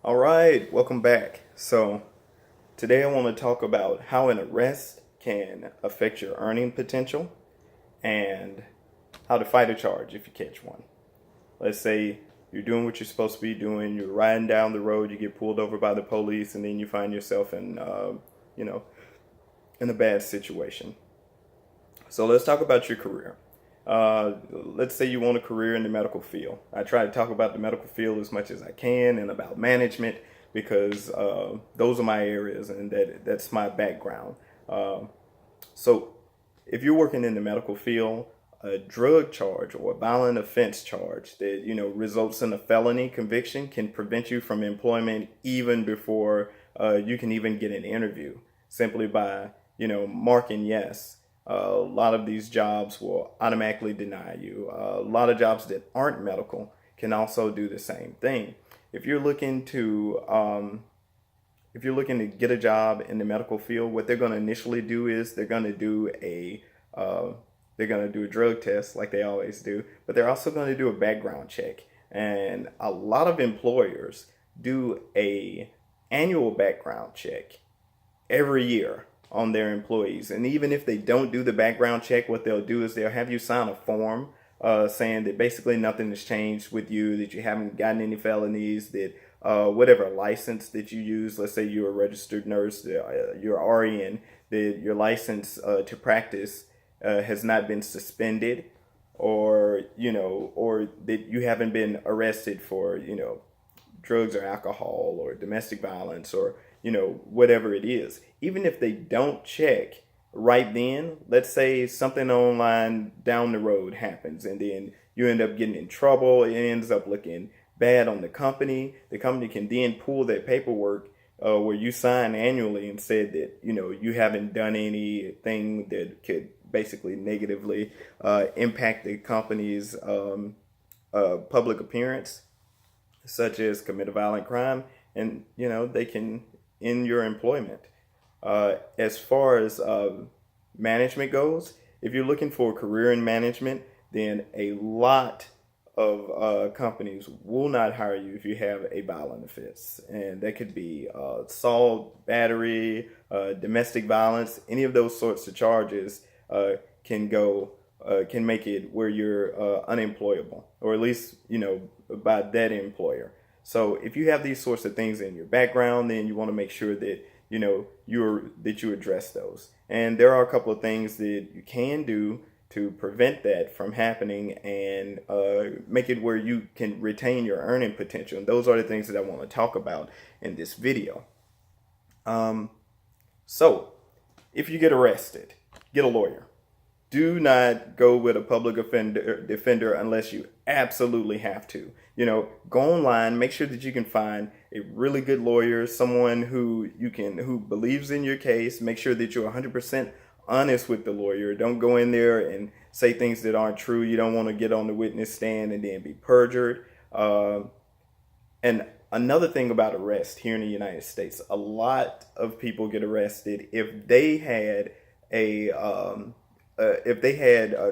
All right, welcome back. So, today I want to talk about how an arrest can affect your earning potential and how to fight a charge if you catch one. Let's say you're doing what you're supposed to be doing, you're riding down the road, you get pulled over by the police, and then you find yourself you know, in a bad situation. So let's talk about your career. Let's say you want a career in the medical field. I try to talk about the medical field as much as I can and about management because those are my areas and that's my background. Uh, so if you're working in the medical field, a drug charge or a violent offense charge that results in a felony conviction can prevent you from employment even before you can even get an interview simply by marking yes. A lot of these jobs will automatically deny you. A lot of jobs that aren't medical can also do the same thing. If you're looking to get a job in the medical field, what they're going to initially do is uh, they're going to do a drug test like they always do, but they're also going to do a background check. And a lot of employers do a annual background check every year on their employees. And even if they don't do the background check, what they'll do is they'll have you sign a form saying that basically nothing has changed with you, that you haven't gotten any felonies, that whatever license that you use, let's say you're a registered nurse, you're RN, that your license to practice has not been suspended, or that you haven't been arrested for, drugs or alcohol or domestic violence or whatever it is. Even if they don't check right then, let's say something online down the road happens and then you end up getting in trouble, it ends up looking bad on the company can then pull that paperwork where you sign annually and said that you haven't done anything that could basically negatively impact the company's public appearance, such as commit a violent crime, and they can end your employment. As far as management goes, if you're looking for a career in management, then a lot of companies will not hire you if you have a violent offense, and that could be assault, battery, domestic violence. Any of those sorts of charges can go can make it where you're unemployable, or at least by that employer. So if you have these sorts of things in your background, then you want to make sure that you address those. And there are a couple of things that you can do to prevent that from happening and make it where you can retain your earning potential. And those are the things that I want to talk about in this video. So if you get arrested, get a lawyer. Do not go with a public defender unless you absolutely have to. Go online, make sure that you can find a really good lawyer, someone who believes in your case. Make sure that you're 100% honest with the lawyer. Don't go in there and say things that aren't true. You don't want to get on the witness stand and then be perjured. And another thing about arrest here in the United States, a lot of people get arrested if they had a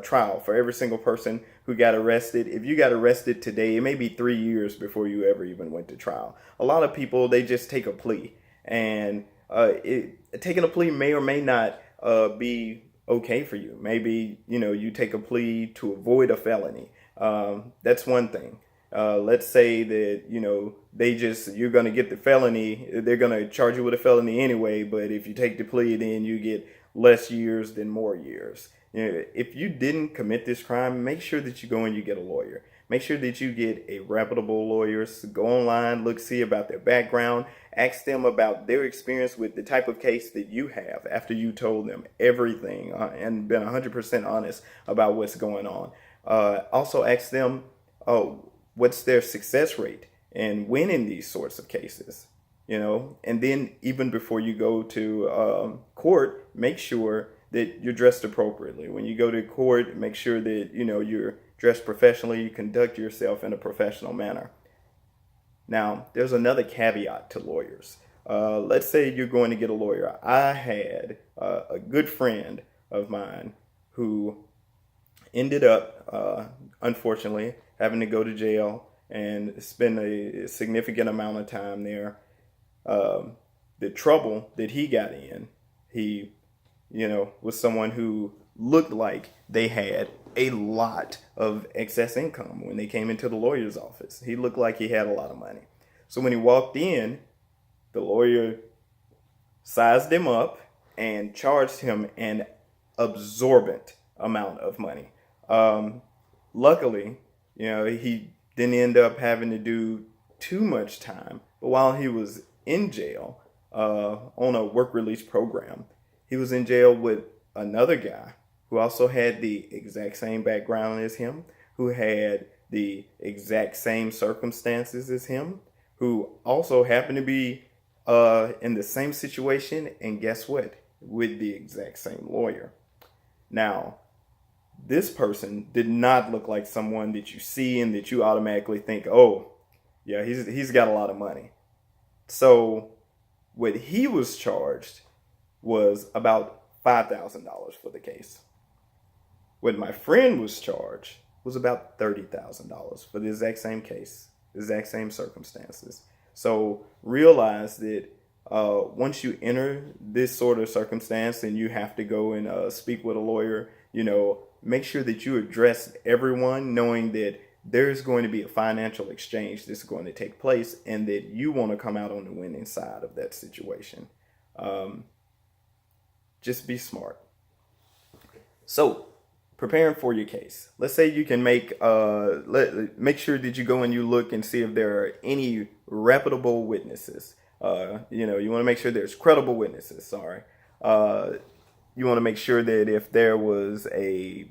trial for every single person who got arrested. If you got arrested today, it may be 3 years before you ever even went to trial. A lot of people, they just take a plea, and taking a plea may or may not be okay for you. Maybe you take a plea to avoid a felony. That's one thing. Let's say that you're going to get the felony. They're going to charge you with a felony anyway. But if you take the plea, then you get less years than more years. If you didn't commit this crime, make sure that you go and you get a lawyer. Make sure that you get a reputable lawyer. So go online, see about their background, ask them about their experience with the type of case that you have after you told them everything and been 100% honest about what's going on. Also ask them, what's their success rate in winning these sorts of cases. And then even before you go to court, make sure that you're dressed appropriately. When you go to court, make sure that you're dressed professionally, you conduct yourself in a professional manner. Now, there's another caveat to lawyers. Let's say you're going to get a lawyer. I had a good friend of mine who ended up, unfortunately, having to go to jail and spend a significant amount of time there. The trouble that he got in, he, was someone who looked like they had a lot of excess income when they came into the lawyer's office. He looked like he had a lot of money. So when he walked in, the lawyer sized him up and charged him an absorbent amount of money. Luckily, he didn't end up having to do too much time. But while he was in jail on a work release program, he was in jail with another guy who also had the exact same background as him, who had the exact same circumstances as him, who also happened to be in the same situation, and guess what? With the exact same lawyer. Now, this person did not look like someone that you see and that you automatically think, oh, yeah, he's got a lot of money. So what he was charged was about $5,000 for the case. What my friend was charged was about $30,000 for the exact same case, the exact same circumstances. So realize that once you enter this sort of circumstance and you have to go and speak with a lawyer, make sure that you address everyone, knowing that there's going to be a financial exchange that's going to take place and that you want to come out on the winning side of that situation. Just be smart. So, preparing for your case. Let's say you can make sure that you go and you look and see if there are any reputable witnesses. You want to make sure there's credible witnesses. Sorry. You want to make sure that if there was a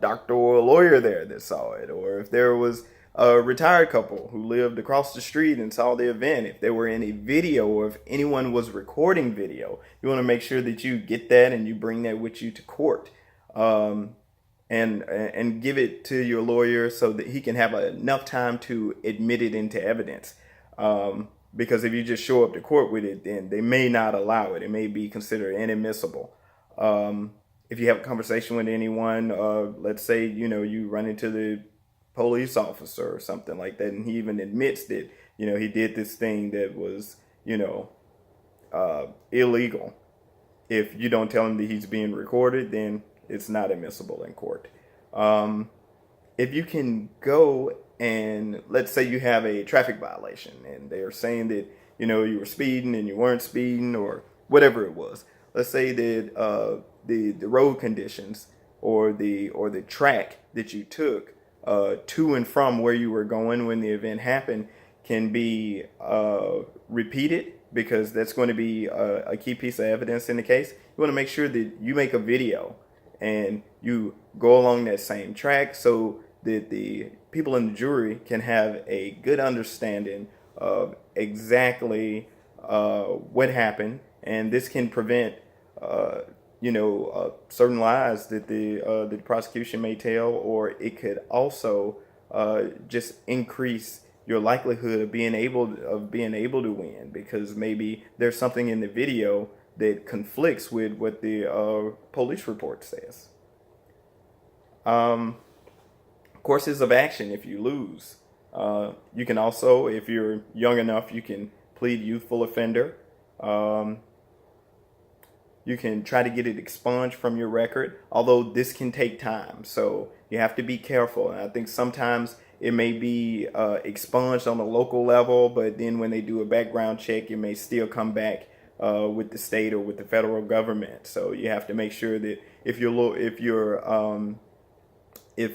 doctor or a lawyer there that saw it, or if there was a retired couple who lived across the street and saw the event, if there were any video or if anyone was recording video, you want to make sure that you get that and you bring that with you to court. And give it to your lawyer so that he can have enough time to admit it into evidence. Because if you just show up to court with it, then they may not allow it. It may be considered inadmissible. If you have a conversation with anyone, let's say, you run into the police officer or something like that, and he even admits that, he did this thing that was, illegal. If you don't tell him that he's being recorded, then it's not admissible in court. If you can go and let's say you have a traffic violation and they're saying that, you were speeding and you weren't speeding or whatever it was. Let's say that the road conditions or the track that you took to and from where you were going when the event happened can be repeated, because that's going to be a key piece of evidence in the case. You want to make sure that you make a video and you go along that same track so that the people in the jury can have a good understanding of exactly what happened, and this can prevent certain lies that the prosecution may tell, or it could also just increase your likelihood of being able to win, because maybe there's something in the video that conflicts with what the police report says. Courses of action if you lose. You can also, if you're young enough, you can plead youthful offender. You can try to get it expunged from your record, although this can take time. So you have to be careful. And I think sometimes it may be expunged on a local level, but then when they do a background check, it may still come back with the state or with the federal government. So you have to make sure that if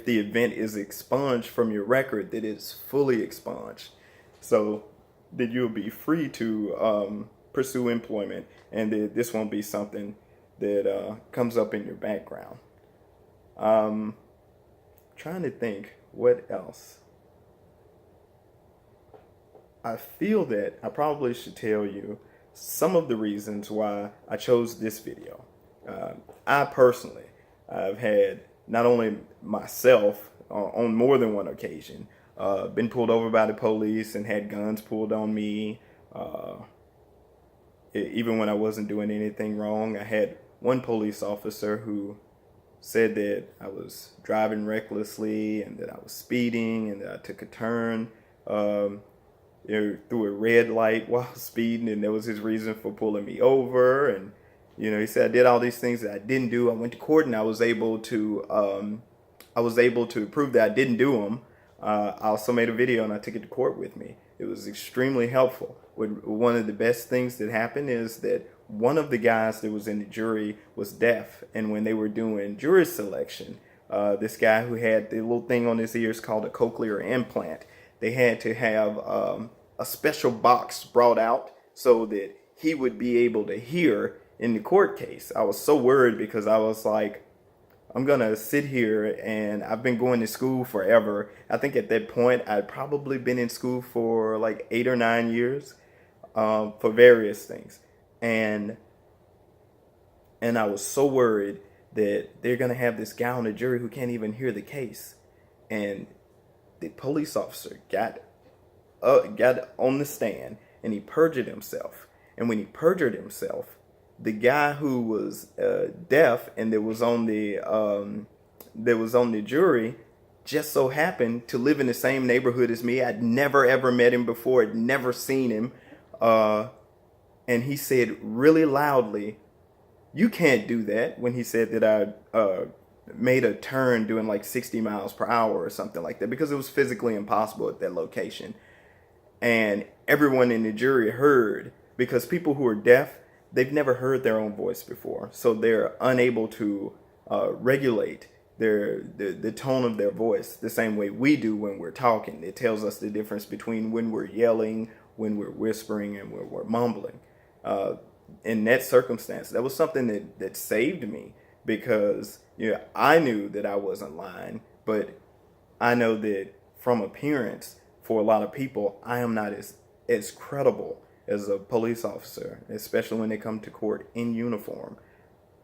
the event is expunged from your record, that it's fully expunged, so that you'll be free to pursue employment, and that this won't be something that comes up in your background. Trying to think what else. I feel that I probably should tell you some of the reasons why I chose this video. I personally, I've had not only myself on more than one occasion been pulled over by the police and had guns pulled on me. Even when I wasn't doing anything wrong, I had one police officer who said that I was driving recklessly and that I was speeding and that I took a turn through a red light while speeding, and that was his reason for pulling me over. And he said I did all these things that I didn't do. I went to court, and I was able to prove that I didn't do them. I also made a video, and I took it to court with me. It was extremely helpful. One of the best things that happened is that one of the guys that was in the jury was deaf, and when they were doing jury selection, this guy who had the little thing on his ears called a cochlear implant, they had to have a special box brought out so that he would be able to hear in the court case. I was so worried because I was like, I'm going to sit here, and I've been going to school forever. I think at that point I'd probably been in school for like 8 or 9 years for various things. And I was so worried that they're going to have this guy on the jury who can't even hear the case. And the police officer got on the stand, and he perjured himself. And when he perjured himself, the guy who was deaf and that was on the jury just so happened to live in the same neighborhood as me. I'd never ever met him before. I'd never seen him. And he said really loudly, "You can't do that," when he said that I made a turn doing like 60 miles per hour or something like that, because it was physically impossible at that location. And everyone in the jury heard, because people who are deaf, they've never heard their own voice before. So they're unable to regulate the tone of their voice the same way we do when we're talking. It tells us the difference between when we're yelling, when we're whispering, and when we're mumbling. In that circumstance, that was something that saved me, because I knew that I wasn't lying, but I know that from appearance, for a lot of people, I am not as credible as a police officer, especially when they come to court in uniform.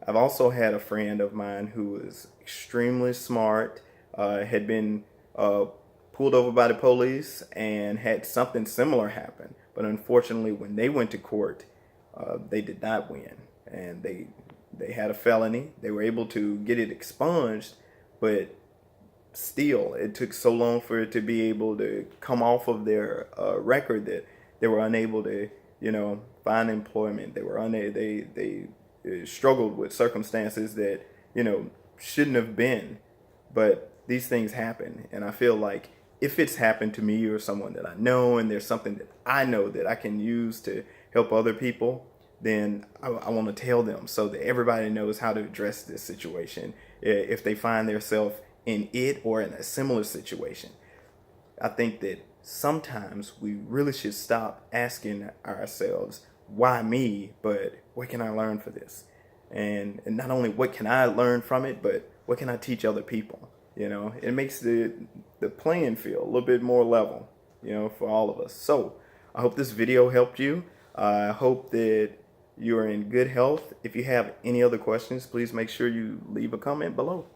I've also had a friend of mine who was extremely smart, had been pulled over by the police and had something similar happen. But unfortunately, when they went to court, they did not win, and they had a felony. They were able to get it expunged, but still, it took so long for it to be able to come off of their record that they were unable to, find employment. They struggled with circumstances that, shouldn't have been. But these things happen, and I feel like if it's happened to me or someone that I know, and there's something that I know that I can use to help other people, then I want to tell them so that everybody knows how to address this situation if they find themselves in it or in a similar situation. I think that sometimes we really should stop asking ourselves, why me, but what can I learn for this? And not only what can I learn from it, but what can I teach other people? It makes the playing field a little bit more level, for all of us. So I hope this video helped you. I hope that you are in good health. If you have any other questions, please make sure you leave a comment below.